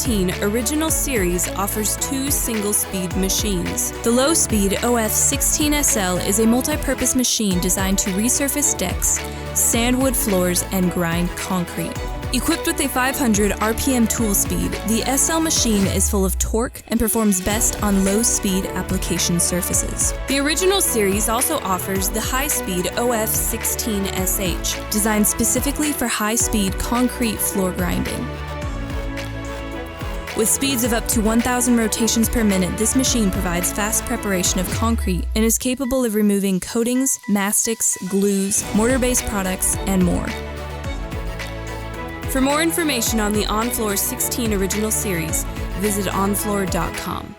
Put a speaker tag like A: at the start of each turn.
A: OF16 Original Series offers two single-speed machines. The low-speed OF16SL is a multi-purpose machine designed to resurface decks, sand wood floors, and grind concrete. Equipped with a 500 RPM tool speed, the SL machine is full of torque and performs best on low-speed application surfaces. The original series also offers the high-speed OF16SH, designed specifically for high-speed concrete floor grinding. With speeds of up to 1,000 rotations per minute, this machine provides fast preparation of concrete and is capable of removing coatings, mastics, glues, mortar-based products, and more. For more information on the Onfloor 16 Original Series, visit onfloor.com.